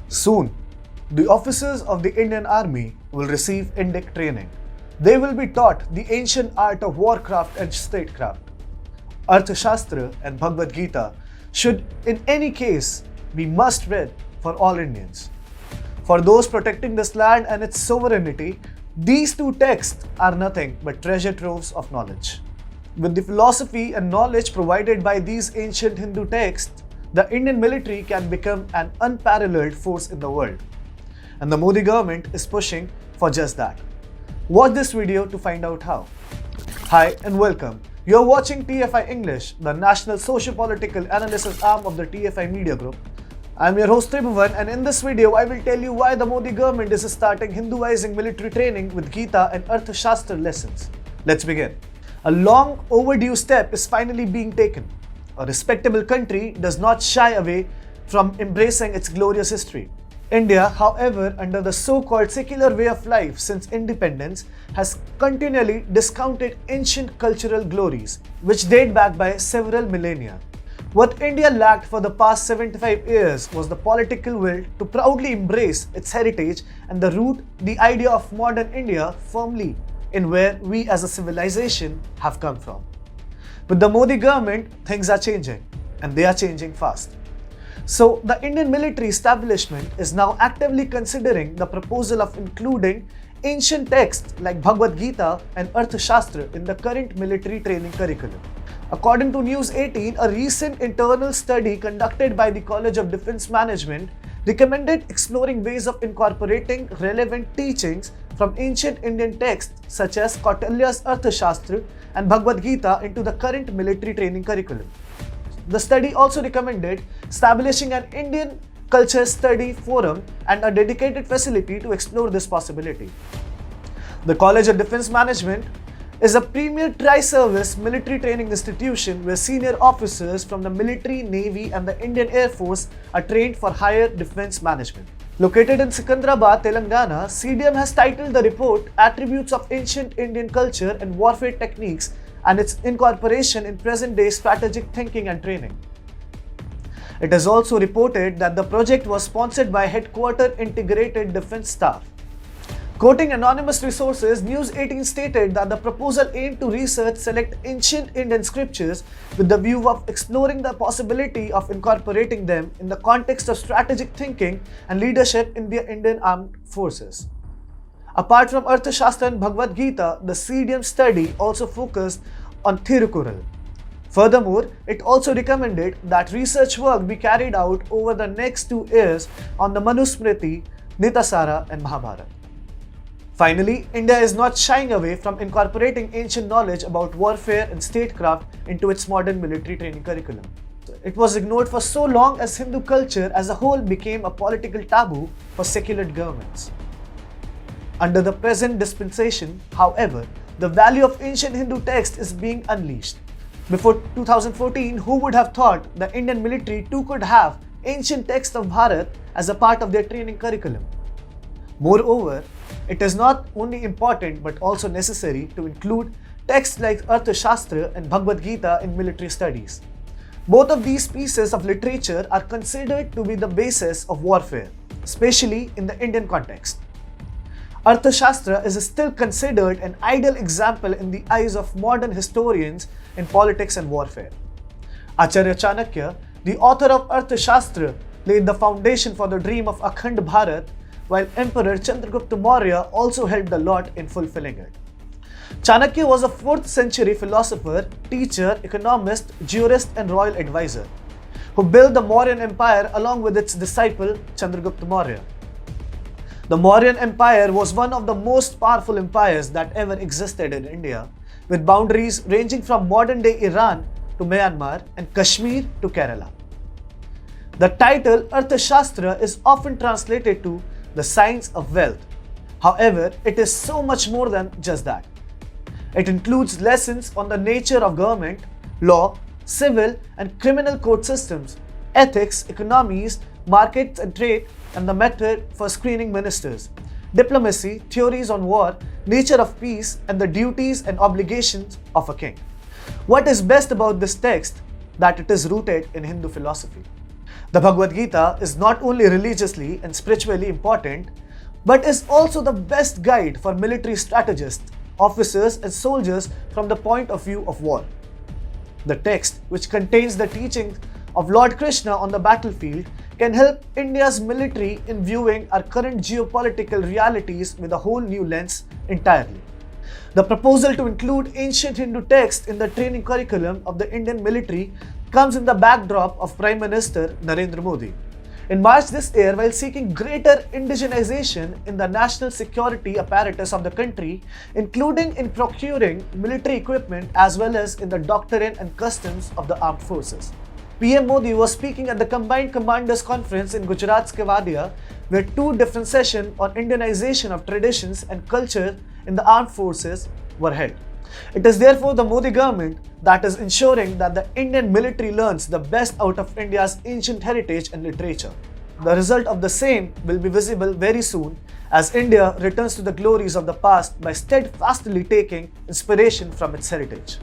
Soon, the officers of the Indian Army will receive Indic training. They will be taught the ancient art of warcraft and statecraft. Arthshastra and Bhagavad Gita should, in any case, be must-read for all Indians. For those protecting this land and its sovereignty, these two texts are nothing but treasure troves of knowledge. With the philosophy and knowledge provided by these ancient Hindu texts, the Indian military can become an unparalleled force in the world. And the Modi government is pushing for just that. Watch this video to find out how. Hi and welcome. You're watching TFI English, the national socio-political analysis arm of the TFI Media Group. I'm your host Tribhuvan, and in this video I will tell you why the Modi government is starting Hinduizing military training with Gita and Arthshastra lessons. Let's begin. A long overdue step is finally being taken. A respectable country does not shy away from embracing its glorious history. India, however, under the so-called secular way of life since independence, has continually discounted ancient cultural glories, which date back by several millennia. What India lacked for the past 75 years was the political will to proudly embrace its heritage and the root the idea of modern India firmly in where we as a civilization have come from. With the Modi government, things are changing, and they are changing fast. So, the Indian military establishment is now actively considering the proposal of including ancient texts like Bhagavad Gita and Arthshastra in the current military training curriculum. According to News 18, a recent internal study conducted by the College of Defence Management recommended exploring ways of incorporating relevant teachings from ancient Indian texts such as Kautilya's Arthashastra and Bhagavad Gita into the current military training curriculum. The study also recommended establishing an Indian Culture Study Forum and a dedicated facility to explore this possibility. The College of Defence Management is a premier tri-service military training institution where senior officers from the military, navy and the Indian Air Force are trained for higher defence management. Located in Secunderabad, Telangana, CDM has titled the report Attributes of Ancient Indian Culture and Warfare Techniques and its Incorporation in Present-Day Strategic Thinking and Training. It has also reported that the project was sponsored by Headquarter Integrated Defence Staff. Quoting anonymous resources, News 18 stated that the proposal aimed to research select ancient Indian scriptures with the view of exploring the possibility of incorporating them in the context of strategic thinking and leadership in the Indian Armed Forces. Apart from Arthashastra and Bhagavad Gita, the CDM study also focused on Thirukural. Furthermore, it also recommended that research work be carried out over the next 2 years on the Manusmriti, Nitasara and Mahabharata. Finally, India is not shying away from incorporating ancient knowledge about warfare and statecraft into its modern military training curriculum. It was ignored for so long as Hindu culture as a whole became a political taboo for secular governments. Under the present dispensation, however, the value of ancient Hindu text is being unleashed. Before 2014, who would have thought the Indian military too could have ancient texts of Bharat as a part of their training curriculum? Moreover, it is not only important but also necessary to include texts like Arthashastra and Bhagavad Gita in military studies. Both of these pieces of literature are considered to be the basis of warfare, especially in the Indian context. Arthashastra is still considered an ideal example in the eyes of modern historians in politics and warfare. Acharya Chanakya, the author of Arthashastra, laid the foundation for the dream of Akhand Bharat, while Emperor Chandragupta Maurya also helped a lot in fulfilling it. Chanakya was a 4th century philosopher, teacher, economist, jurist and royal advisor, who built the Mauryan Empire along with its disciple Chandragupta Maurya. The Mauryan Empire was one of the most powerful empires that ever existed in India, with boundaries ranging from modern-day Iran to Myanmar and Kashmir to Kerala. The title Arthashastra is often translated to the science of wealth. However, it is so much more than just that. It includes lessons on the nature of government, law, civil and criminal court systems, ethics, economies, markets and trade, and the method for screening ministers, diplomacy, theories on war, nature of peace, and the duties and obligations of a king. What is best about this text? That it is rooted in Hindu philosophy. The Bhagavad Gita is not only religiously and spiritually important, but is also the best guide for military strategists, officers, and soldiers from the point of view of war. The text, which contains the teachings of Lord Krishna on the battlefield, can help India's military in viewing our current geopolitical realities with a whole new lens entirely. The proposal to include ancient Hindu texts in the training curriculum of the Indian military comes in the backdrop of Prime Minister Narendra Modi. In March this year, while seeking greater indigenization in the national security apparatus of the country, including in procuring military equipment as well as in the doctrine and customs of the armed forces. PM Modi was speaking at the Combined Commanders Conference in Gujarat's Kevadia, where two different sessions on Indianization of traditions and culture in the armed forces were held. It is therefore the Modi government that is ensuring that the Indian military learns the best out of India's ancient heritage and literature. The result of the same will be visible very soon as India returns to the glories of the past by steadfastly taking inspiration from its heritage.